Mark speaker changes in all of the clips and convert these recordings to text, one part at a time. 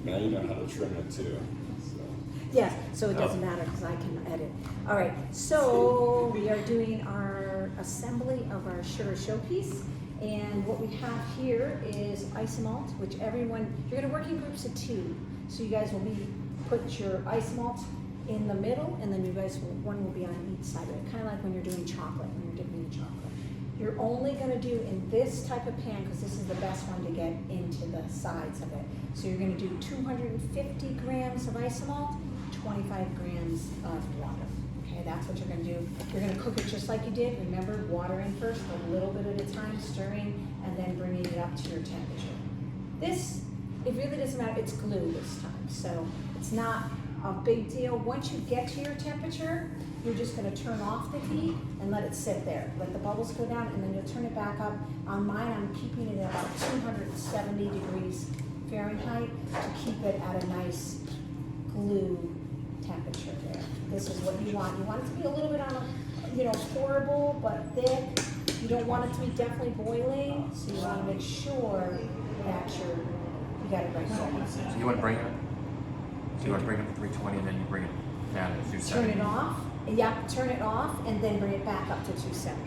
Speaker 1: Now you know how to trim it too. So.
Speaker 2: Yes, so it doesn't matter because I can edit. All right, so we are doing our assembly of our sugar showpiece. And what we have here is isomalt, which everyone, you're gonna work in groups of 2. So you guys will put your isomalt in the middle, and then you guys one will be on each side of it. Kind of like when you're doing chocolate, when you're dipping the chocolate. You're only gonna do in this type of pan, because this is the best one to get into the sides of it. So you're gonna do 250 grams of isomalt, 25 grams of water. Okay, that's what you're gonna do. You're gonna cook it just like you did. Remember, water in first, a little bit at a time, stirring, and then bringing it up to your temperature. This, it really doesn't matter, it's glue this time. So it's not a big deal. Once you get to your temperature, you're just gonna turn off the heat and let it sit there. Let the bubbles go down, and then you'll turn it back up. On mine, I'm keeping it at about 270 degrees Fahrenheit to keep it at a nice glue temperature there. This is what you want. You want it to be a little bit on a, pourable but thick. You don't want it to be definitely boiling, so you want to make sure that you got it right.
Speaker 3: So you want to bring it? So you want to bring it to 320 and then you bring it down to 270?
Speaker 2: Turn it off. Yep, turn it off and then bring it back up to 270.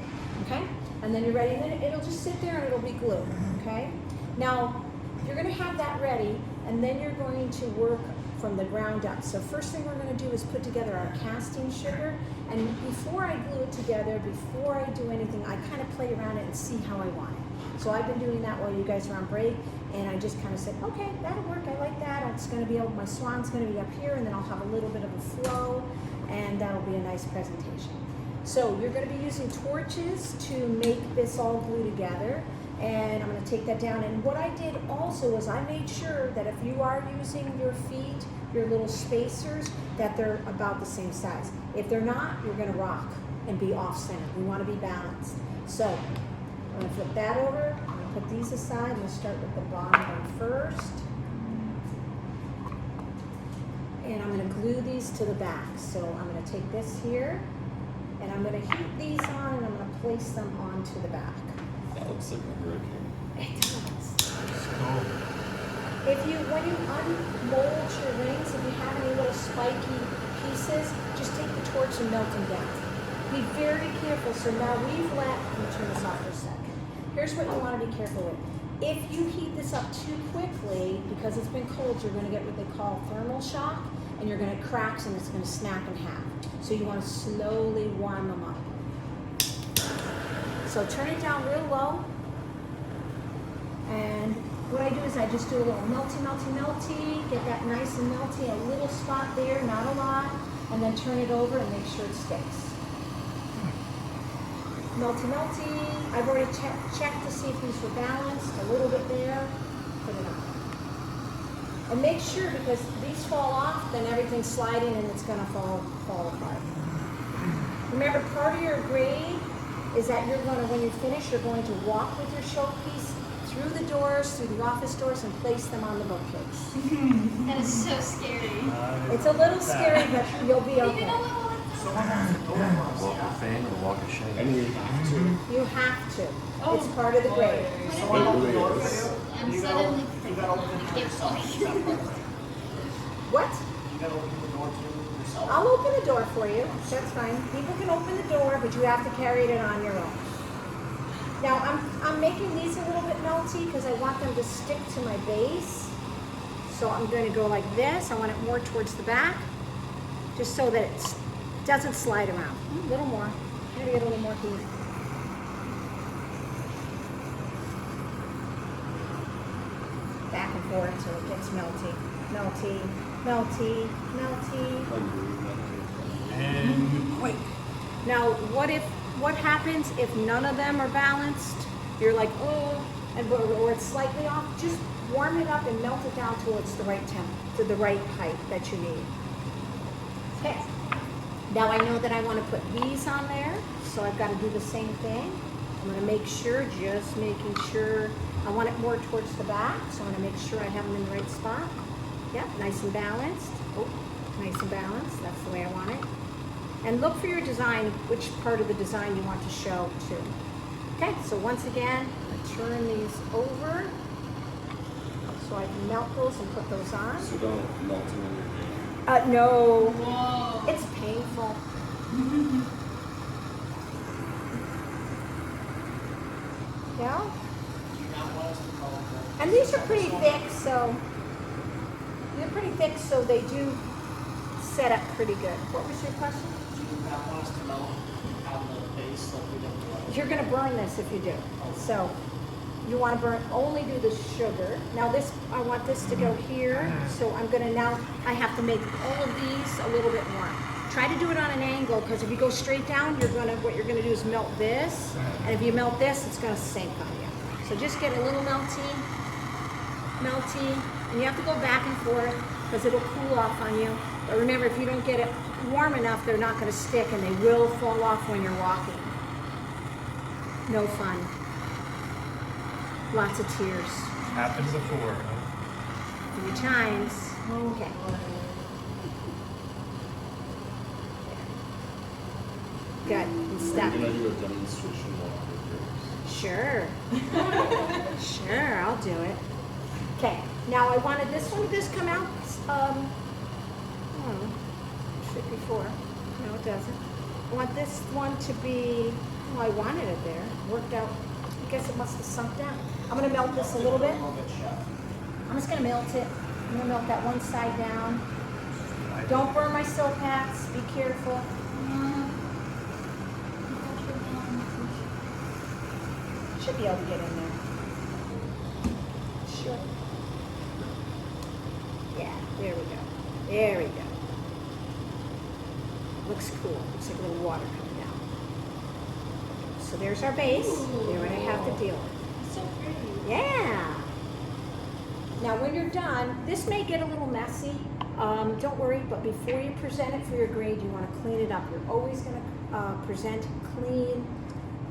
Speaker 2: Okay? And then you're ready, and then it'll just sit there and it'll be glue. Okay? Now, you're going to have that ready, and then you're going to work from the ground up. So first thing we're going to do is put together our casting sugar, and before I glue it together, before I do anything, I kind of play around it and see how I want it. So I've been doing that while you guys are on break, and I just kind of said, okay, that'll work, I like that. It's going to be my Swan's going to be up here, and then I'll have a little bit of a flow, and that'll be a nice presentation. So you're going to be using torches to make this all glue together. And I'm going to take that down. And what I did also was I made sure that if you are using your feet, your little spacers, that they're about the same size. If they're not, you're going to rock and be off center. We want to be balanced. So I'm going to flip that over. I'm going to put these aside. I'm going to start with the bottom one first. And I'm going to glue these to the back. So I'm going to take this here, and I'm going to heat these on, and I'm going to place them onto the back.
Speaker 1: That looks like a hurricane.
Speaker 2: It does. When you unmold your rings, if you have any little spiky pieces, just take the torch and melt them down. Be very careful. So now let me turn this off for a second. Here's what you want to be careful with. If you heat this up too quickly, because it's been cold, you're going to get what they call thermal shock, and you're going to cracks, and it's going to snap in half. So you want to slowly warm them up. So turn it down real low, and what I do is I just do a little melty, get that nice and melty, a little spot there, not a lot, and then turn it over and make sure it sticks. Melty. I've already checked to see if these were balanced, a little bit there, put it on. And make sure, because these fall off, then everything's sliding and it's gonna fall apart. Remember, part of your grade is that you're going to, when you finish, you're going to walk with your showpiece through the doors, through the office doors, and place them on the bookcase.
Speaker 4: That is so scary.
Speaker 2: It's a little scary, but you'll be okay.
Speaker 3: Walk of fame or walk of shame?
Speaker 1: And you have to.
Speaker 2: You have to. It's part of the grade.
Speaker 1: It really is.
Speaker 4: I'm suddenly thinking.
Speaker 2: What? I'll open the door for you. That's fine. People can open the door, but you have to carry it on your own. Now, I'm making these a little bit melty because I want them to stick to my base. So I'm going to go like this. I want it more towards the back, just so that it doesn't slide around. A little more. I'm going to get a little more heat. Back and forth till it gets melty. Melty.
Speaker 5: And quick.
Speaker 2: Now, what happens if none of them are balanced? You're like, oh, or it's slightly off. Just warm it up and melt it down till it's the right temp, to the right height that you need. Okay. Now I know that I want to put these on there, so I've got to do the same thing. I'm going to make sure, just making sure, I want it more towards the back, so I'm going to make sure I have them in the right spot. Yep, nice and balanced. Oh, nice and balanced. That's the way I want it. And look for your design, which part of the design you want to show too. Okay, so once again, I turn these over so I can melt those and put those on.
Speaker 1: So don't melt them in your game.
Speaker 2: No,
Speaker 4: Whoa.
Speaker 2: it's painful. Yeah, and these are pretty thick, so they're pretty thick, so they do set up pretty good. What was your question?
Speaker 5: Do you not want us to melt out the base like we did the last?
Speaker 2: You're gonna burn this if you do. So you wanna burn, only do the sugar. Now this, I want this to go here, so I'm gonna now, I have to make all of these a little bit warm. Try to do it on an angle, because if you go straight down, what you're gonna do is melt this, and if you melt this, it's gonna sink on you. So just get a little melty, and you have to go back and forth, because it'll cool off on you. But remember, if you don't get it warm enough, they're not gonna stick, and they will fall off when you're walking. No fun. Lots of tears.
Speaker 3: Happened before, huh?
Speaker 2: 3 times. Okay. Good. And
Speaker 1: We're
Speaker 2: stop.
Speaker 1: gonna do a demonstration walk with yours.
Speaker 2: Sure. Sure, I'll do it. Okay. Now I wanted this one to just come out. Should be 4. No, it doesn't. I want this one to be. Well, I wanted it there. Worked out. I guess it must have sunk down. I'm gonna melt this a little bit. I'm just gonna melt it. I'm gonna melt that one side down. Don't burn my soap packs. Be careful. Should be able to get in there. Sure. Yeah, there we go. There we go. Looks cool. Looks like a little water coming down. So there's our base. There what I have to deal with.
Speaker 4: So pretty.
Speaker 2: Yeah. Now when you're done, this may get a little messy. Don't worry, but before you present it for your grade, you want to clean it up. You're always going to present clean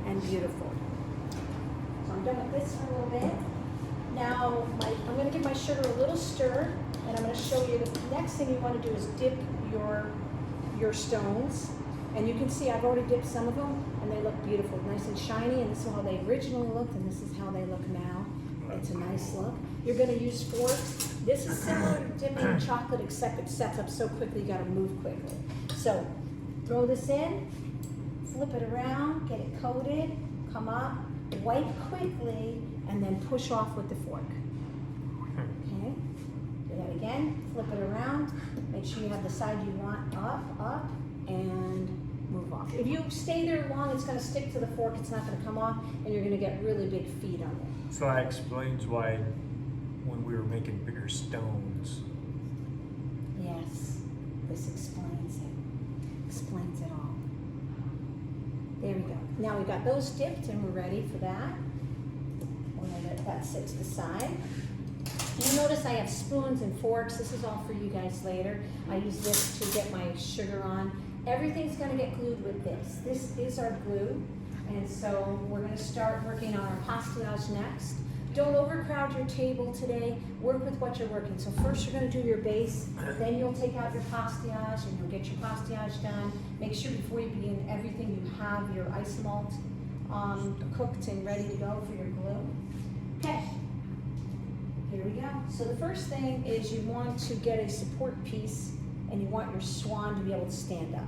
Speaker 2: and beautiful. So I'm done with this for a little bit. Now I'm going to give my sugar a little stir, and I'm going to show you the next thing you want to do is dip your stones. And you can see I've already dipped some of them, and they look beautiful, nice and shiny, and this is how they originally looked, and this is how they look now. It's a nice look. You're going to use forks. This is similar to dipping chocolate, except it sets up so quickly you got to move quickly. So throw this in, flip it around, get it coated, come up, wipe quickly, and then push off with the fork. Okay? Do that again, flip it around, make sure you have the side you want up, and move off. If you stay there long, it's going to stick to the fork, it's not going to come off, and you're going to get really big feet on it.
Speaker 3: So that explains why when we were making bigger stones.
Speaker 2: Yes, this explains it. Explains it all. There we go. Now we got those dipped and we're ready for that. We'll let that sit to the side. You notice I have spoons and forks. This is all for you guys later. I use this to get my sugar on. Everything's going to get glued with this. This is our glue. And so we're going to start working on our pastillage next. Don't overcrowd your table today. Work with what you're working. So first you're going to do your base, then you'll take out your pastillage and you'll get your pastillage done. Make sure before you begin everything you have your ice malt cooked and ready to go for your glue. Okay, here we go. So the first thing is you want to get a support piece and you want your swan to be able to stand up.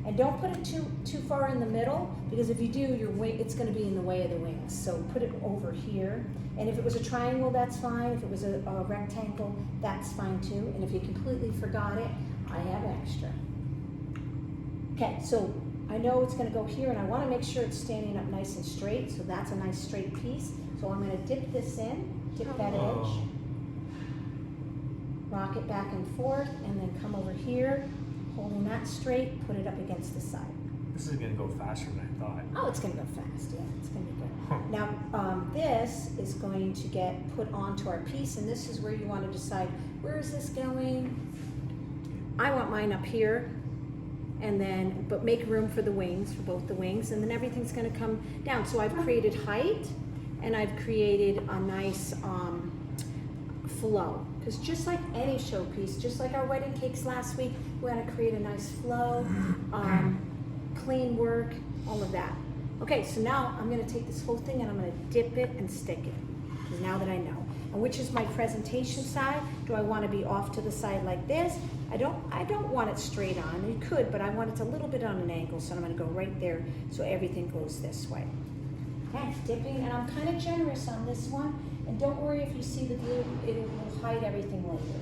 Speaker 2: And don't put it too far in the middle, because if you do, it's going to be in the way of the wings. So put it over here. And if it was a triangle, that's fine. If it was a rectangle, that's fine too. And if you completely forgot it, I have extra. Okay, so I know it's going to go here, and I want to make sure it's standing up nice and straight. So that's a nice straight piece. So I'm going to dip this in, dip that edge, rock it back and forth, and then come over here. Holding that straight, put it up against the side.
Speaker 3: This is going to go faster than I thought.
Speaker 2: Oh, it's going to go fast, yeah, it's going to be good.
Speaker 3: Huh.
Speaker 2: Now, this is going to get put onto our piece, and this is where you want to decide, where is this going? I want mine up here, and then, but make room for the wings, for both the wings, and then everything's going to come down. So I've created height, and I've created a nice flow. Because just like any showpiece, just like our wedding cakes last week, we want to create a nice flow, clean work, all of that. Okay, so now I'm going to take this whole thing and I'm going to dip it and stick it. Because now that I know. And which is my presentation side? Do I want to be off to the side like this? I don't want it straight on. You could, but I want it a little bit on an angle, so I'm going to go right there so everything goes this way. Okay, dipping, and I'm kind of generous on this one. And don't worry if you see the glue, it will hide everything later.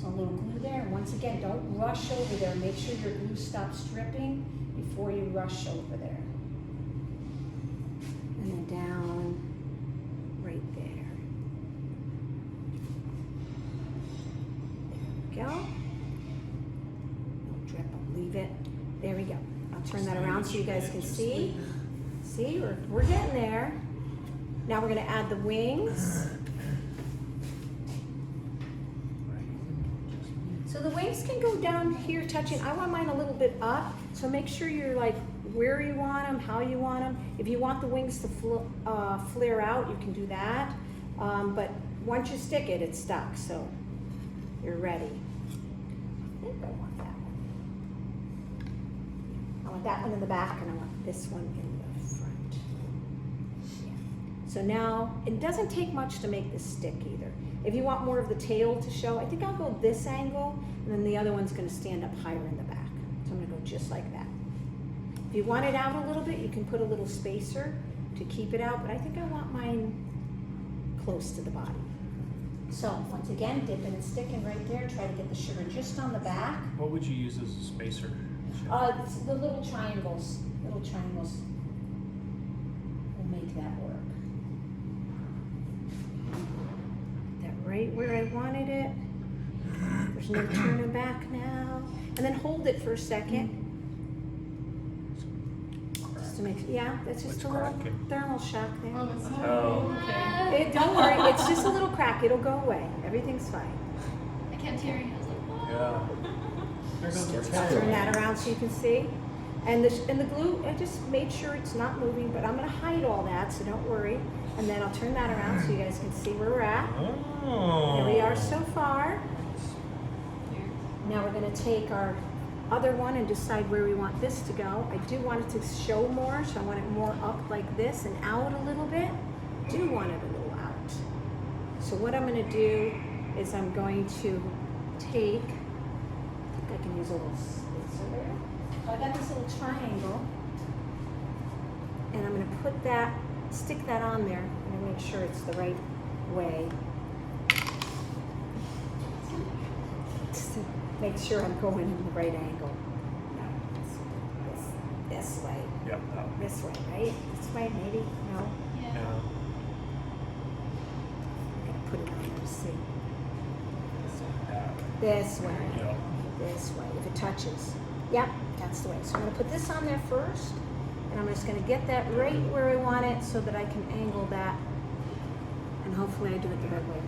Speaker 2: So a little glue there. And once again, don't rush over there. Make sure your glue stops dripping before you rush over there. And then down right there. There we go. No drip, I'll leave it. There we go. I'll turn that around so you guys can see. See, we're getting there. Now we're going to add the wings. So the wings can go down here touching. I want mine a little bit up, so make sure you're like where you want them, how you want them. If you want the wings to flare out, you can do that. But once you stick it, it's stuck, so you're ready. I think I want that one. I want that one in the back, and I want this one in the front. Yeah. So now, it doesn't take much to make this stick either. If you want more of the tail to show, I think I'll go this angle, and then the other one's gonna stand up higher in the back. So I'm gonna go just like that. If you want it out a little bit, you can put a little spacer to keep it out, but I think I want mine close to the body. So once again, dipping and sticking right there, try to get the sugar just on the back.
Speaker 6: What would you use as a spacer?
Speaker 2: It's the little triangles will make that work. Right where I wanted it. There's no turning back now. And then hold it for a second. Just to make, yeah, that's just a little thermal shock there.
Speaker 6: Oh, okay.
Speaker 2: Don't worry, it's just a little crack. It'll go away. Everything's fine.
Speaker 4: I kept hearing. I was like, "Oh."
Speaker 6: Yeah.
Speaker 2: I'll turn that around so you can see. And the glue, I just made sure it's not moving, but I'm gonna hide all that, so don't worry. And then I'll turn that around so you guys can see where we're at.
Speaker 6: Oh.
Speaker 2: Here we are so far. Now we're gonna take our other one and decide where we want this to go. I do want it to show more, so I want it more up like this and out a little bit. Do want it a little out. So what I'm gonna do is I'm going to take, I think I can use a little spacer there. I got this little triangle, and I'm gonna put that, stick that on there. I'm gonna make sure it's the right way. Just to make sure I'm going in the right angle. No, this way.
Speaker 6: Yep.
Speaker 2: This way, right? This way, maybe? No?
Speaker 4: Yeah.
Speaker 6: Yeah.
Speaker 2: I'm gonna put it on there to see. This way.
Speaker 6: Yep.
Speaker 2: This way, if it touches. Yep, that's the way. So I'm gonna put this on there first, and I'm just gonna get that right where I want it so that I can angle that, and hopefully I do it the right way.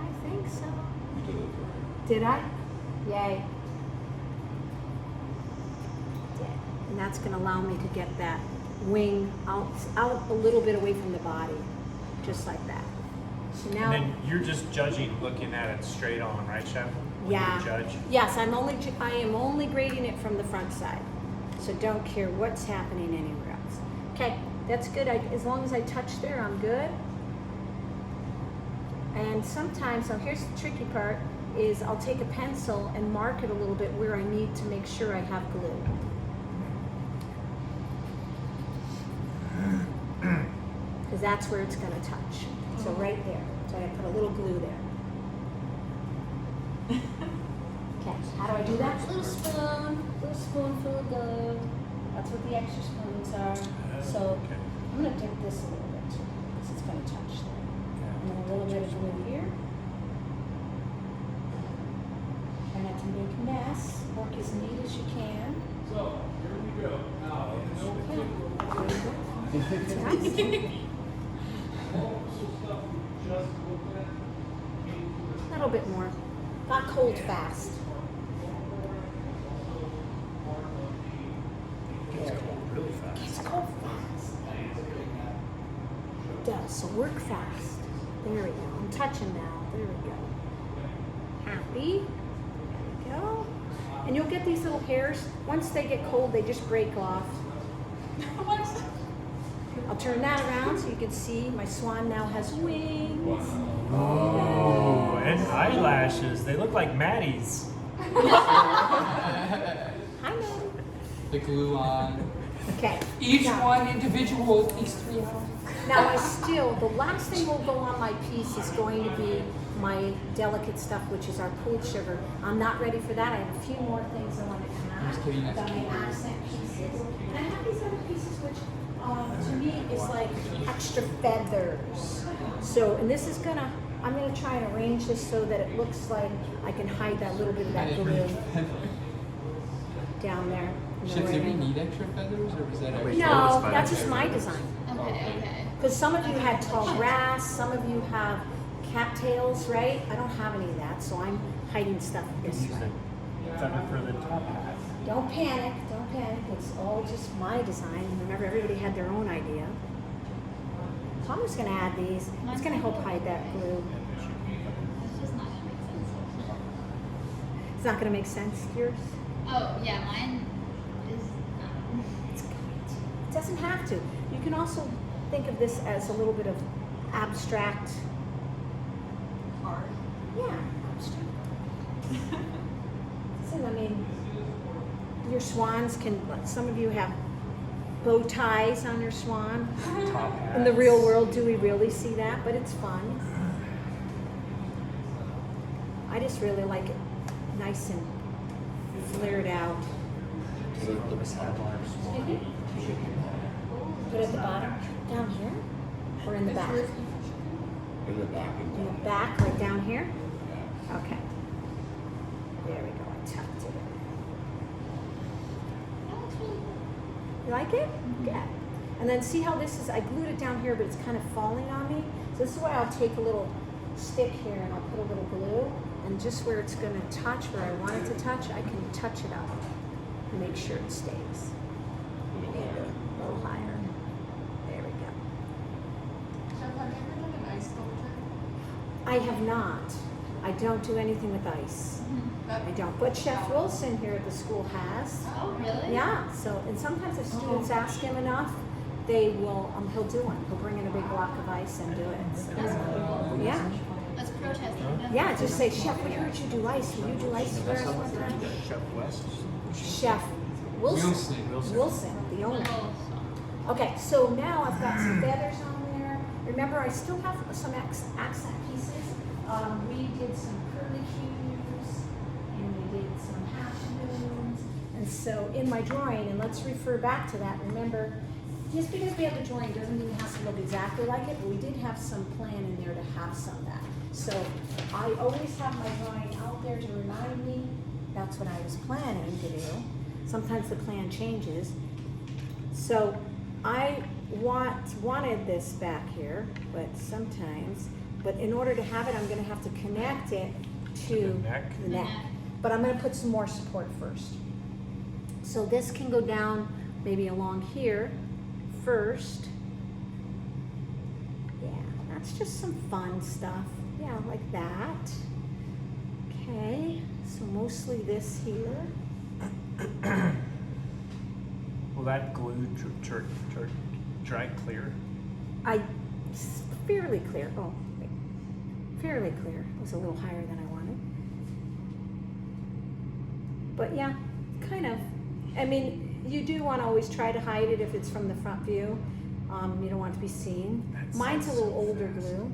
Speaker 2: I think so.
Speaker 1: You did it right.
Speaker 2: Did I? Yay. Did. And that's gonna allow me to get that wing out a little bit away from the body, just like that. So now,
Speaker 6: And then you're just judging, looking at it straight on, right, Chef? When
Speaker 2: yeah.
Speaker 6: You judge.
Speaker 2: Yes, I am only grading it from the front side, so don't care what's happening anywhere else. Okay, that's good. As long as I touch there, I'm good. And sometimes, so here's the tricky part, is I'll take a pencil and mark it a little bit where I need to make sure I have glue. Because that's where it's gonna touch. So right there. So I put a little glue there. Okay, how do I do that? Little spoonful of glue. That's what the extra spoons are. So
Speaker 6: Okay.
Speaker 2: I'm gonna dip this a little bit because it's gonna touch there. And then a little bit of glue here. Try not to make a mess. Work as neat as you can.
Speaker 7: So, here we go. Now,
Speaker 2: A little bit more. Got cold fast.
Speaker 6: It's cold really fast.
Speaker 2: It's cold fast. It does, so work fast. There we go. I'm touching now. There we go. Happy. There we go. And you'll get these little hairs. Once they get cold, they just break off. I'll turn that around so you can see my swan now has wings.
Speaker 6: Oh, and eyelashes. They look like Maddie's.
Speaker 2: Hi, Maddie.
Speaker 8: The glue on.
Speaker 2: Okay.
Speaker 8: Each
Speaker 2: now,
Speaker 8: one individual takes 3 hours.
Speaker 2: Now the last thing will go on my piece is going to be my delicate stuff, which is our pooled sugar. I'm not ready for that. I have a few more things I want to come out.
Speaker 8: Just kidding,
Speaker 2: Got my accent pieces. And I have these other pieces which to me is like extra feathers. So, and this is I'm gonna try and arrange this so that it looks like I can hide that little bit of that glue down there.
Speaker 8: Chef, did we need extra feathers, or was that extra?
Speaker 2: No, that's just my design.
Speaker 4: Okay.
Speaker 2: Because some of you had tall grass, some of you have cattails, right? I don't have any of that, so I'm hiding stuff this
Speaker 6: Use
Speaker 2: way.
Speaker 6: the feather for the top hat.
Speaker 2: Don't panic, don't panic. It's all just my design. Remember, everybody had their own idea. So I'm just gonna add these. It's gonna help hide that glue.
Speaker 4: It's just not gonna make sense.
Speaker 2: It's not gonna make sense, yours?
Speaker 4: Oh, yeah, mine is
Speaker 2: It's great. It doesn't have to. You can also think of this as a little bit of abstract.
Speaker 4: hard.
Speaker 2: Yeah, abstract. So, I mean, your swans can, some of you have bow ties on your swan.
Speaker 6: Top hat.
Speaker 2: In the real world, do we really see that? But it's fun. I just really like it nice and flared out.
Speaker 3: Give us that large swan.
Speaker 2: Put it at the bottom, down here, or in the back?
Speaker 1: In the back and
Speaker 2: In the
Speaker 1: down.
Speaker 2: back, right down here? Okay. There we go, I tucked it.
Speaker 4: That looks really cool.
Speaker 2: You like it? Good. And then see how this is, I glued it down here, but it's kind of falling on me. So this is why I'll take a little stick here and I'll put a little glue, and just where it's gonna touch, where I want it to touch, I can touch it up and make sure it stays. There, a little higher. There we go.
Speaker 9: Chef, have you ever done an ice sculpture?
Speaker 2: I have not. I don't do anything with ice. I don't. But Chef Wilson here at the school has.
Speaker 4: Oh, really?
Speaker 2: Yeah. So, and sometimes if students ask him enough, they will. He'll do one. He'll bring in a big block of ice and do it. So,
Speaker 4: That's cool.
Speaker 2: yeah.
Speaker 4: Let's protest it.
Speaker 2: Yeah. Just say, Chef, we heard you do ice. Will you do ice for us one time?
Speaker 6: Chef West.
Speaker 2: Chef Wilson. Wilson, the owner.
Speaker 4: Little
Speaker 2: Okay. So now I've got some feathers on there. Remember, I still have some accent pieces. We did some curlicues, and we did some hash moons. And so in my drawing, and let's refer back to that, remember, just because we have the drawing doesn't mean it has to look exactly like it, but we did have some plan in there to have some of that. So I always have my drawing out there to remind me that's what I was planning to do. Sometimes the plan changes. So I wanted this back here, but sometimes, but in order to have it, I'm gonna have to connect it to
Speaker 6: The neck?
Speaker 2: the neck. But I'm gonna put some more support first. So this can go down maybe along here first. Yeah, that's just some fun stuff. Yeah, like that. Okay, so mostly this here.
Speaker 6: Will that glue dry clear?
Speaker 2: Fairly clear. Oh, wait. Fairly clear. It was a little higher than I wanted. But yeah, kind of. I mean, you do want to always try to hide it if it's from the front view. You don't want it to be seen.
Speaker 6: That
Speaker 2: Mine's a
Speaker 6: sounds
Speaker 2: little
Speaker 6: so
Speaker 2: older
Speaker 6: fast.
Speaker 2: glue.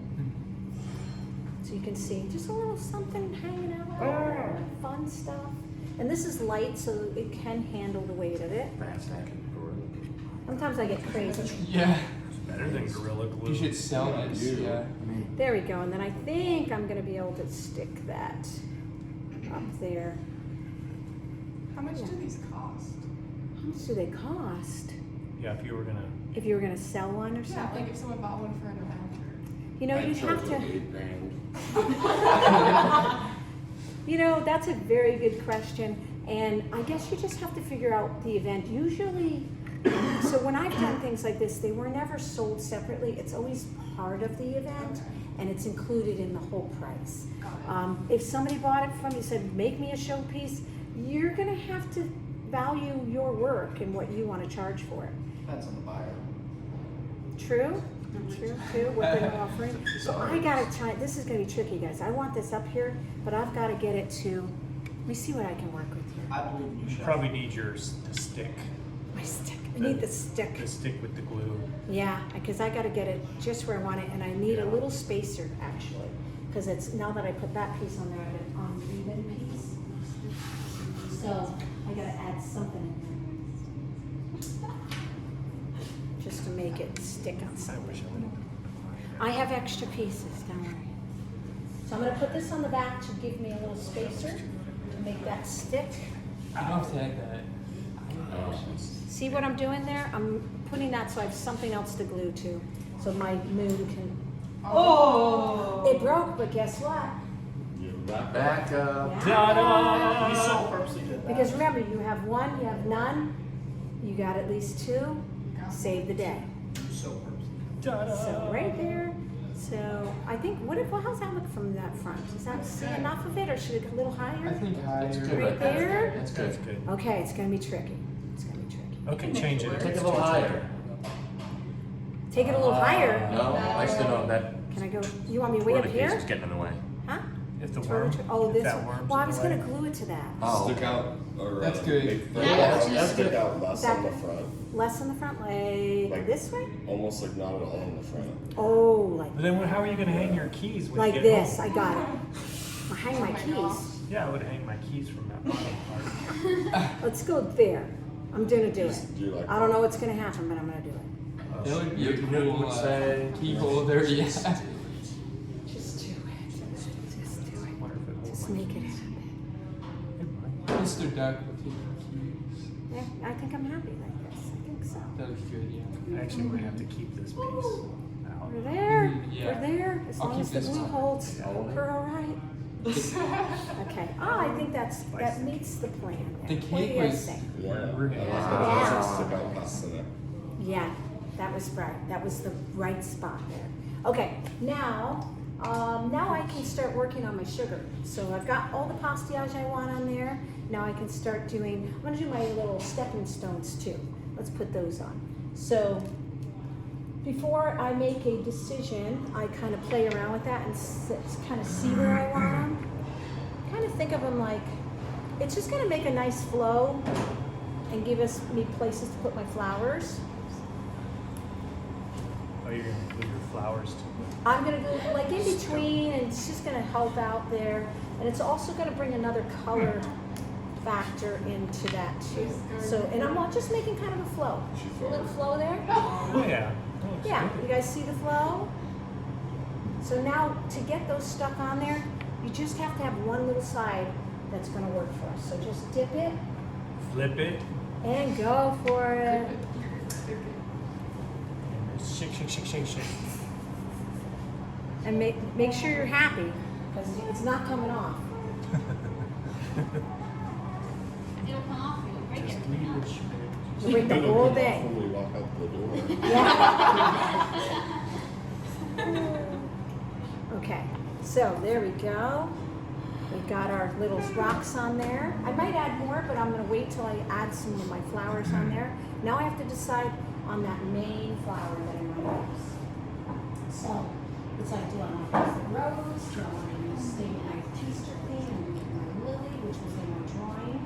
Speaker 2: So you can see just a little something hanging out there. Fun stuff. And this is light, so it can handle the weight of it. Sometimes I get crazy.
Speaker 8: Yeah.
Speaker 6: It's better than Gorilla Glue.
Speaker 8: You should sell this. Yeah.
Speaker 2: There we go. And then I think I'm going to be able to stick that up there.
Speaker 9: How much do these cost?
Speaker 2: How much do they cost?
Speaker 6: Yeah, if you were gonna.
Speaker 2: If you were going to sell one or
Speaker 9: Yeah,
Speaker 2: something?
Speaker 9: like if someone bought one for an event.
Speaker 2: You know, you'd have to.
Speaker 1: $8,000.
Speaker 2: You know, that's a very good question. And I guess you just have to figure out the event. Usually, so when I've done things like this, they were never sold separately. It's always part of the event, and it's included in the whole price. If somebody bought it from you, said, make me a showpiece, you're gonna have to value your work and what you wanna charge for it.
Speaker 5: Depends on the buyer.
Speaker 2: True, what they're offering. So I gotta try, this is gonna be tricky, guys. I want this up here, but I've gotta get it to, let me see what I can work with here.
Speaker 5: I believe you
Speaker 6: You
Speaker 5: should.
Speaker 6: probably need yours, the stick.
Speaker 2: My stick, I need the stick.
Speaker 6: The stick with the glue.
Speaker 2: Yeah, because I gotta get it just where I want it, and I need a little spacer, actually. Because it's, now that I put that piece on there, I get an uneven piece. So I gotta add something in there. Just to make it stick on
Speaker 6: I
Speaker 2: something.
Speaker 6: wish I would have.
Speaker 2: I have extra pieces, don't worry. So I'm gonna put this on the back to give me a little spacer to make that stick.
Speaker 8: You don't have to add that.
Speaker 2: See what I'm doing there? I'm putting that so I have something else to glue to, so my moon can. Oh! It broke, but guess what?
Speaker 1: You're back.
Speaker 3: Back up.
Speaker 2: Yeah.
Speaker 6: Ta-da!
Speaker 5: You so purposely did that.
Speaker 2: Because remember, you have one, you have none, you got at least two, save the day.
Speaker 5: You so purposely.
Speaker 6: Ta-da!
Speaker 2: So right there. So I think, how's that look from that front? Is that see enough of it, or should it go a little
Speaker 8: I
Speaker 2: higher?
Speaker 8: think higher.
Speaker 3: That's good.
Speaker 2: Right there?
Speaker 3: That's
Speaker 6: That's
Speaker 3: good.
Speaker 6: good.
Speaker 2: Okay, it's gonna be tricky. It's gonna be tricky.
Speaker 6: Okay, change it.
Speaker 3: Take it a little higher.
Speaker 2: Take it a little higher.
Speaker 3: No, nice to know that.
Speaker 2: Can I go? You want me way up
Speaker 3: Twirly piece
Speaker 2: here?
Speaker 3: is getting in the way.
Speaker 2: Huh?
Speaker 6: If the
Speaker 2: Twirly
Speaker 6: worm,
Speaker 2: twi- Oh,
Speaker 6: if
Speaker 2: this
Speaker 6: that
Speaker 2: one.
Speaker 6: worm's
Speaker 2: Well, I
Speaker 6: in
Speaker 2: was
Speaker 6: the
Speaker 2: gonna
Speaker 6: way.
Speaker 2: glue it to that.
Speaker 3: Oh.
Speaker 1: Stick out or
Speaker 8: That's good.
Speaker 1: make
Speaker 4: Yeah,
Speaker 1: just
Speaker 4: just-
Speaker 1: stick out less on the
Speaker 2: That-
Speaker 1: front.
Speaker 2: Less in the front, like this way?
Speaker 1: Almost like not at all in the front.
Speaker 2: Oh, like
Speaker 6: But then how are you gonna hang your keys when
Speaker 2: like
Speaker 6: you get
Speaker 2: this.
Speaker 6: home?
Speaker 2: I got it. I'll hang my keys.
Speaker 6: Yeah, I would hang my keys from that bottom part.
Speaker 2: Let's go there. I'm gonna do it.
Speaker 1: Just do like
Speaker 2: I don't know what's gonna happen, but I'm gonna do it.
Speaker 8: That would be a
Speaker 3: You
Speaker 8: cool
Speaker 3: would say-
Speaker 8: key holder, yeah.
Speaker 2: Just do it. Just do it.
Speaker 6: Wonder if it holds
Speaker 2: Just
Speaker 6: my
Speaker 2: make it
Speaker 6: keys.
Speaker 2: happen.
Speaker 8: Mr. Duck will take the keys.
Speaker 2: Yeah, I think I'm happy like this. I think so.
Speaker 8: That was good, yeah.
Speaker 6: I actually might have to keep this piece out.
Speaker 2: We're there.
Speaker 8: Yeah.
Speaker 2: We're there. As
Speaker 8: I'll
Speaker 2: long
Speaker 8: keep
Speaker 2: as the
Speaker 8: this
Speaker 2: glue
Speaker 8: one.
Speaker 2: holds,
Speaker 6: Yeah.
Speaker 2: we're all right. Okay. Oh, I think that meets the plan.
Speaker 8: The
Speaker 2: What do you
Speaker 8: cake
Speaker 2: guys
Speaker 8: was-
Speaker 2: think?
Speaker 1: Yeah.
Speaker 6: We're
Speaker 1: I
Speaker 6: good.
Speaker 1: was gonna say stick out past the neck.
Speaker 2: Yeah, that was right. That was the right spot there. Okay, now I can start working on my sugar. So I've got all the pastillage I want on there. Now I can start doing, I'm gonna do my little stepping stones too. Let's put those on. So before I make a decision, I kind of play around with that and kind of see where I want them. Kind of think of them like, it's just gonna make a nice flow and give me places to put my flowers.
Speaker 6: Oh, you're gonna glue your flowers to it.
Speaker 2: I'm gonna go like in between, and it's just gonna help out there, and it's also gonna bring another color factor into that too. So, and I'm just making kind of a flow, a little flow there.
Speaker 6: Oh, yeah. That looks
Speaker 2: Yeah,
Speaker 6: good.
Speaker 2: you guys see the flow? So now to get those stuck on there, you just have to have one little side that's gonna work for us. So just dip it
Speaker 6: Flip it.
Speaker 2: and go for it.
Speaker 6: And shake, shake, shake, shake, shake.
Speaker 2: And make sure you're happy, because it's not coming off.
Speaker 4: It'll come off, you'll break
Speaker 6: Just
Speaker 4: everything
Speaker 6: leave it.
Speaker 4: else.
Speaker 2: You break the
Speaker 1: It'll
Speaker 2: whole
Speaker 1: come off
Speaker 2: thing.
Speaker 1: when we walk out the door.
Speaker 2: Yeah. Okay, so there we go. We've got our little rocks on there. I might add more, but I'm gonna wait till I add some of my flowers on there. Now I have to decide on that main flower that I want to use. So, what's I do? I want to use the rose, do I want to use the nice Easter thing, and my lily, which was in my drawing.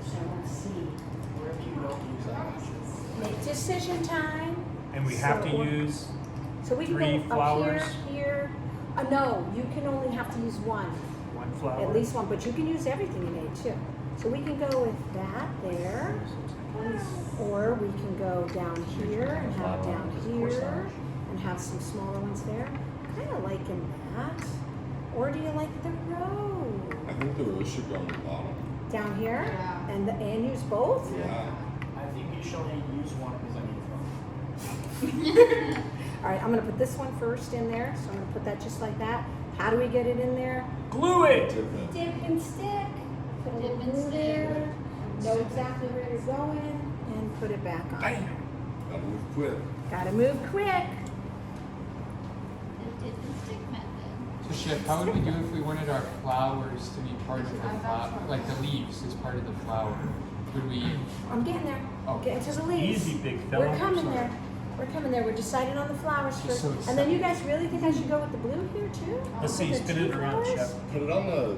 Speaker 2: So let's see.
Speaker 5: Wherever you don't use that.
Speaker 2: Make decision time.
Speaker 6: And we have to
Speaker 2: So-
Speaker 6: use
Speaker 2: So we can
Speaker 6: 3
Speaker 2: go
Speaker 6: flowers?
Speaker 2: up here. No, you can only have to use one,
Speaker 6: one flower.
Speaker 2: at least one, but you can use everything you made too. So we can go with that there, or we can go down here and have it down here and have some smaller ones there. Kind of liking that. Or do you like the rose?
Speaker 1: I think the rose should go on the bottom.
Speaker 2: Down here?
Speaker 9: Yeah.
Speaker 2: And use both?
Speaker 1: Yeah.
Speaker 5: I think you should only use one because I need one.
Speaker 2: All right, I'm gonna put this one first in there, so I'm gonna put that just like that. How do we get it in there?
Speaker 6: Glue it!
Speaker 1: Dip it.
Speaker 2: Dip and stick. Put a little
Speaker 4: Dip and
Speaker 2: glue
Speaker 4: stick.
Speaker 2: there. Know exactly where you're going, and put it back on.
Speaker 6: Bam!
Speaker 1: Gotta move quick.
Speaker 2: Gotta move quick.
Speaker 4: The dip and stick method.
Speaker 8: So Chef, how would we do if we wanted our flowers to be part of the flower, like the leaves as part of the flower? Would we?
Speaker 2: I'm getting there.
Speaker 8: Oh.
Speaker 2: Getting to the leaves.
Speaker 6: Easy, big fella.
Speaker 2: We're coming
Speaker 6: Sorry.
Speaker 2: there. We're coming there. We're deciding on the flowers
Speaker 8: She's
Speaker 2: first.
Speaker 8: so
Speaker 2: And then you
Speaker 8: excited.
Speaker 2: guys really think I should go with the blue here too?
Speaker 6: Let's see,
Speaker 2: With the
Speaker 6: spin it
Speaker 2: two
Speaker 6: around,
Speaker 2: flowers?
Speaker 6: Chef.
Speaker 1: Put it on the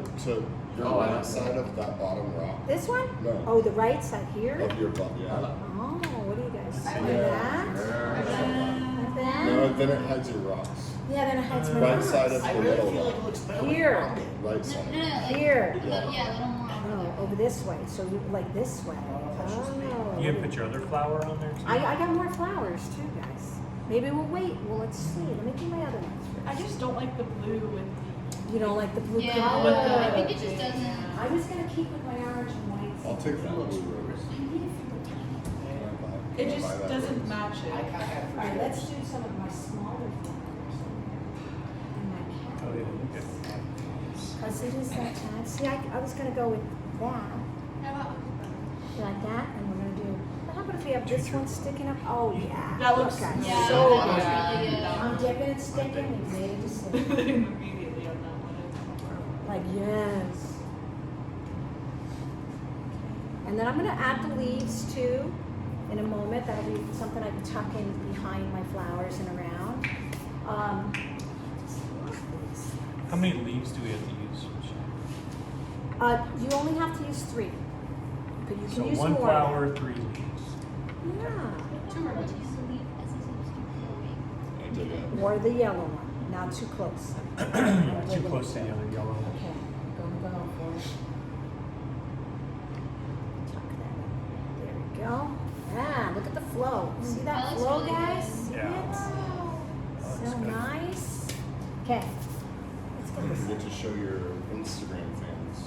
Speaker 1: your
Speaker 3: Oh, I
Speaker 1: right
Speaker 3: like
Speaker 1: side of that bottom rock
Speaker 2: This one?
Speaker 1: No.
Speaker 2: Oh, the right side here?
Speaker 1: of your butt. Yeah.
Speaker 2: Oh, what do you guys
Speaker 6: Let's
Speaker 2: say?
Speaker 6: see.
Speaker 2: Like that?
Speaker 3: Yeah.
Speaker 2: Like that?
Speaker 1: No, then it hides your rocks.
Speaker 2: Yeah, then it hides my
Speaker 1: Right
Speaker 2: rocks.
Speaker 1: side of
Speaker 5: I
Speaker 1: the
Speaker 5: really
Speaker 1: middle
Speaker 5: feel like it
Speaker 1: rock.
Speaker 5: looks better.
Speaker 2: Here.
Speaker 1: Right
Speaker 4: No,
Speaker 1: side.
Speaker 4: no, like,
Speaker 2: Here.
Speaker 4: yeah, a little more.
Speaker 2: Oh, over this way. So you like this way. Oh.
Speaker 6: You gonna put your other flower on there too?
Speaker 2: I got more flowers too, guys. Maybe we'll wait. Well, let's see. Let me do my other ones first.
Speaker 9: I just don't like the blue with
Speaker 2: You don't like the blue
Speaker 4: Yeah,
Speaker 2: color?
Speaker 4: I think it just doesn't.
Speaker 2: I was gonna keep with my orange and whites.
Speaker 1: I'll take that blue rose.
Speaker 2: I need it for the tiny.
Speaker 9: it just doesn't match
Speaker 5: I
Speaker 9: it.
Speaker 5: kind of have.
Speaker 2: All right, let's do some of my smaller flowers. And my
Speaker 6: Oh, yeah, you got
Speaker 2: Because it is that time. See, I was gonna go with that. Like that, and we're gonna do. Well, how about if we have this one sticking up? Oh yeah.
Speaker 9: That looks
Speaker 2: okay.
Speaker 4: Yeah,
Speaker 2: so
Speaker 4: that looks
Speaker 2: good.
Speaker 4: really good.
Speaker 2: I'm dipping and sticking. We made a decision.
Speaker 9: Immediately on that one.
Speaker 2: Like yes. And then I'm gonna add the leaves too. In a moment, that'll be something I can tuck in behind my flowers and around. Just love these.
Speaker 6: How many leaves do we have to use?
Speaker 2: You only have to use 3, but you can
Speaker 6: So
Speaker 2: use
Speaker 6: one
Speaker 2: more.
Speaker 6: flower, 3 leaves.
Speaker 2: Yeah.
Speaker 1: I dig it.
Speaker 2: Or the yellow one, not too close.
Speaker 6: Too close to the other yellow.
Speaker 2: Okay, gonna go for it. Tuck that in. There we go. Ah, look at the flow. See that
Speaker 4: That looks
Speaker 2: flow,
Speaker 4: really
Speaker 2: guys?
Speaker 4: good.
Speaker 2: See
Speaker 6: Yeah.
Speaker 2: it?
Speaker 6: That looks
Speaker 2: So
Speaker 6: good.
Speaker 2: nice. Okay, let's get
Speaker 1: You
Speaker 2: this.
Speaker 1: get to show your Instagram fans.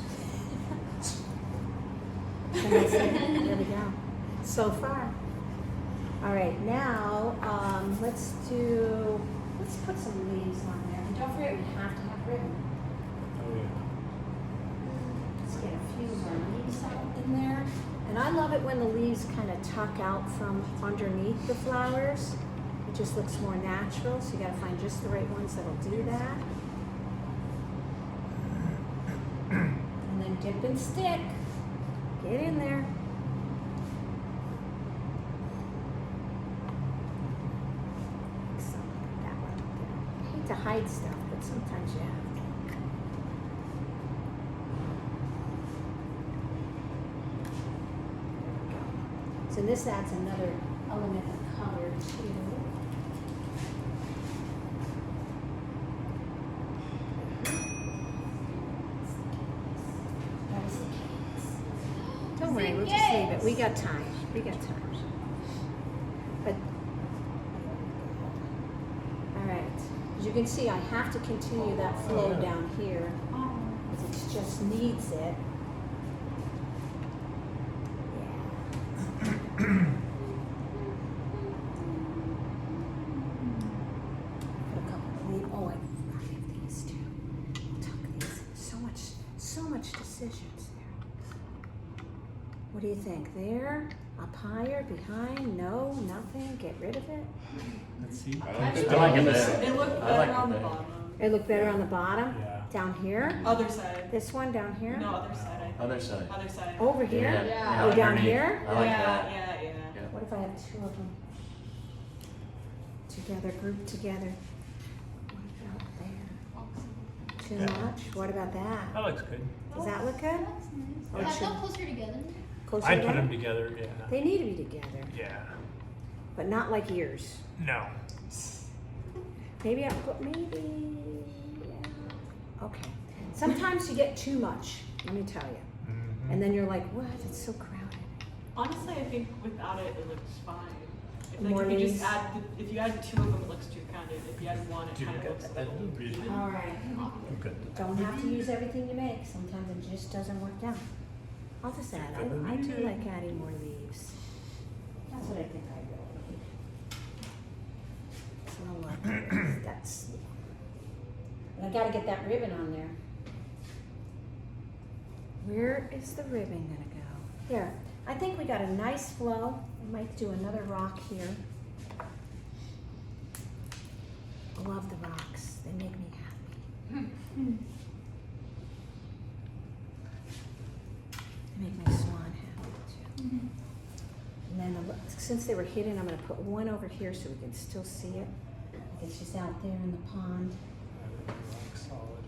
Speaker 2: There we go. So far. All right, now let's put some leaves on there. And don't forget, we have to have ribbon.
Speaker 6: Oh, yeah.
Speaker 2: Let's get a few more leaves out in there. And I love it when the leaves kind of tuck out from underneath the flowers. It just looks more natural, so you gotta find just the right ones that'll do that. And then dip and stick. Get in there. Something like that one up there. I hate to hide stuff, but sometimes you have to. So this adds another element of color too. That was the case. Don't worry, we'll just leave it. We got time. We got time. But all right. As you can see, I have to continue that flow down here because it just needs it. Put a couple of leaves. Oh, I have these too. Tuck these. So much decisions there. What do you think? There? Up higher? Behind? No? Nothing? Get rid of it?
Speaker 6: Let's see.
Speaker 1: I like it
Speaker 3: I like it
Speaker 1: down this
Speaker 3: there.
Speaker 1: side.
Speaker 9: It looked
Speaker 3: I like
Speaker 9: better on
Speaker 3: it
Speaker 9: the
Speaker 3: there.
Speaker 9: bottom.
Speaker 2: It look better on the bottom?
Speaker 6: Yeah.
Speaker 2: Down here?
Speaker 9: Other side.
Speaker 2: This one down here?
Speaker 9: No, other side. I think.
Speaker 3: Other side.
Speaker 9: Other side.
Speaker 2: Over here?
Speaker 4: Yeah.
Speaker 2: Oh, down
Speaker 3: underneath.
Speaker 2: here?
Speaker 3: I like
Speaker 9: yeah,
Speaker 3: that.
Speaker 9: yeah.
Speaker 3: Yeah.
Speaker 2: What if I have 2 of them together, grouped together? What about there? Too
Speaker 6: Yeah.
Speaker 2: much? What about that?
Speaker 6: That looks good.
Speaker 2: Does that look good?
Speaker 4: That's
Speaker 2: Or
Speaker 4: nice.
Speaker 2: should-
Speaker 4: How closer together?
Speaker 2: Closer
Speaker 6: I'd put
Speaker 2: together?
Speaker 6: them together, yeah.
Speaker 2: They need to be together,
Speaker 6: Yeah.
Speaker 2: but not like ears.
Speaker 6: No.
Speaker 2: Maybe I put yeah. Okay. Sometimes you get too much, let me tell you.
Speaker 6: Mhm.
Speaker 2: And then you're like, what? It's so crowded.
Speaker 9: Honestly, I think without it, it looks fine. I feel
Speaker 2: More
Speaker 9: like if you
Speaker 2: leaves?
Speaker 9: just if you add 2 of them, it looks too crowded. If you add 1, it
Speaker 6: Do
Speaker 9: kind of
Speaker 6: good.
Speaker 9: looks better.
Speaker 2: All right.
Speaker 6: Good.
Speaker 2: Don't have to use everything you make. Sometimes it just doesn't work out. I'll just add. I do like adding more leaves. That's what I think I really need. So look, that's. But I gotta get that ribbon on there. Where is the ribbon gonna go? Here. I think we got a nice flow. I might do another rock here. I love the rocks. They make me happy. Make my swan happy too. And then since they were hidden, I'm going to put one over here so we can still see it. I guess she's out there in the pond.
Speaker 6: Rock solid.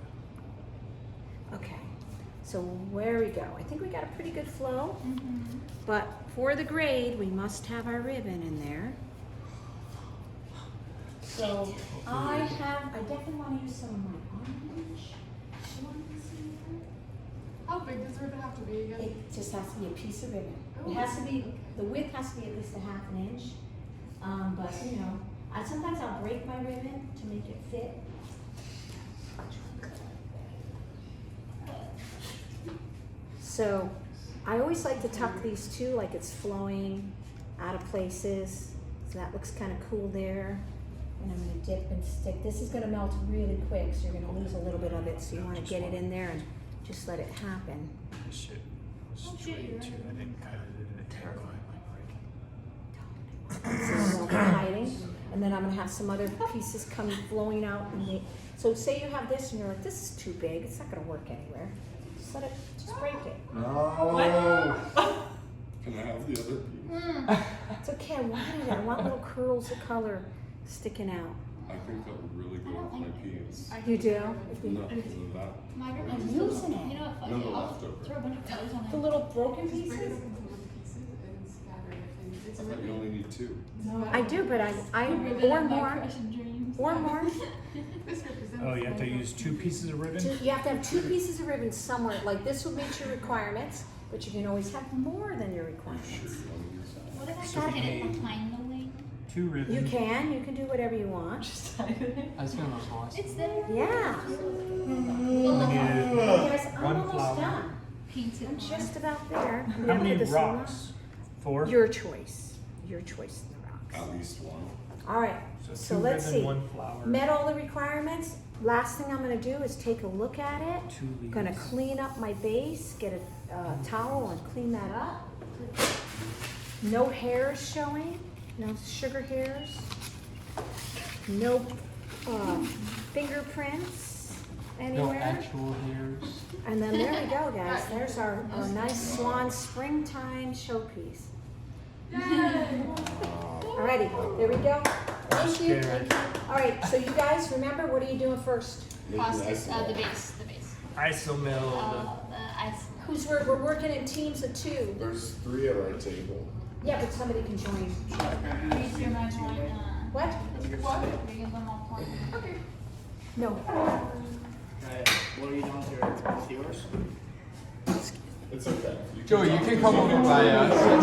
Speaker 2: Okay, so where we go? I think we got a pretty good flow, but for the grade, we must have our ribbon in there. So I definitely want to use some of my orange. Swan, see that?
Speaker 9: How big does the ribbon have to be again?
Speaker 2: It just has to be a piece of ribbon. It has to be, the width has to be at least a half an inch. But you know, sometimes I'll break my ribbon to make it fit. So I always like to tuck these too, like it's flowing out of places. So that looks kind of cool there. And I'm gonna dip and stick. This is gonna melt really quick, so you're gonna lose a little bit of it. So you wanna get it in there and just let it happen.
Speaker 6: This shit was
Speaker 4: Oh, shit,
Speaker 6: straight
Speaker 4: you're
Speaker 6: too.
Speaker 4: right.
Speaker 6: I didn't cut it. It terrified my
Speaker 2: So it's hiding. And then I'm gonna have some other pieces come flowing out. So say you have this and you're like, this is too big. It's not gonna work anywhere. Just let it, just break it.
Speaker 1: No. Can I have the other piece?
Speaker 2: It's okay, I wanted it. I want little curls of color sticking out.
Speaker 1: I think that would really go with my peas.
Speaker 2: You do?
Speaker 1: No, because of that.
Speaker 4: My
Speaker 2: I'm
Speaker 4: ribbon's
Speaker 2: using it.
Speaker 4: You know what? Fuck
Speaker 1: No,
Speaker 4: it.
Speaker 1: the
Speaker 4: I'll
Speaker 1: leftover.
Speaker 4: throw a bunch of colors on
Speaker 2: The
Speaker 4: it.
Speaker 2: little broken
Speaker 9: Just break it
Speaker 2: pieces?
Speaker 9: up into little pieces and scatter it. And it's
Speaker 1: I
Speaker 9: a
Speaker 1: thought you
Speaker 9: ribbon.
Speaker 1: only need 2.
Speaker 2: I do, but I
Speaker 4: Ribbon
Speaker 2: or
Speaker 4: of my
Speaker 2: more,
Speaker 4: crush and dreams.
Speaker 2: or more.
Speaker 9: This represents.
Speaker 6: Oh, you have to use 2 pieces of ribbon?
Speaker 2: You have to have 2 pieces of ribbon somewhere. Like this will meet your requirements, but you can always have more than your
Speaker 1: Sure,
Speaker 2: requirements.
Speaker 1: you want to use that?
Speaker 4: What if I
Speaker 6: So
Speaker 4: cut
Speaker 6: we
Speaker 4: it
Speaker 6: need-
Speaker 4: behind the wing?
Speaker 6: 2 ribbon.
Speaker 2: You can do whatever you want.
Speaker 9: Just hide it.
Speaker 8: That's gonna look awesome.
Speaker 4: It's there.
Speaker 2: Yeah.
Speaker 6: We
Speaker 2: Hey
Speaker 6: needed
Speaker 2: guys, I'm
Speaker 6: one
Speaker 2: almost
Speaker 6: flower.
Speaker 2: done.
Speaker 4: Painted
Speaker 2: I'm
Speaker 4: on.
Speaker 2: just about there. I'm
Speaker 6: How
Speaker 2: gonna
Speaker 6: many
Speaker 2: put this on.
Speaker 6: rocks? 4?
Speaker 2: Your choice. Your choice in the rocks.
Speaker 1: At least 1.
Speaker 2: All right.
Speaker 6: So
Speaker 2: So
Speaker 6: 2
Speaker 2: let's
Speaker 6: ribbon,
Speaker 2: see.
Speaker 6: 1 flower.
Speaker 2: Met all the requirements. Last thing I'm gonna do is take a look at it.
Speaker 6: 2 leaves.
Speaker 2: Gonna clean up my base, get a towel and clean that up. No hairs showing, no sugar hairs. No fingerprints
Speaker 8: No
Speaker 2: anywhere.
Speaker 8: actual hairs.
Speaker 2: And then there we go, guys. There's our nice Swan springtime showpiece. Alrighty, there we go. Thank you.
Speaker 6: scared.
Speaker 2: All right, so you guys remember, what are you doing first?
Speaker 1: Make
Speaker 4: Pasta,
Speaker 1: nice and
Speaker 4: the
Speaker 1: long.
Speaker 4: base, the base.
Speaker 6: Isomilled.
Speaker 4: The ice.
Speaker 2: We're working in teams of 2.
Speaker 1: There's 3 at our table.
Speaker 2: Yeah, but somebody can join.
Speaker 4: Read your mind on,
Speaker 2: What?
Speaker 9: What?
Speaker 4: because I'm all for it.
Speaker 9: Okay.
Speaker 2: No.
Speaker 5: What are you doing with yours?
Speaker 1: It's okay.
Speaker 8: Joey, you can come over by us.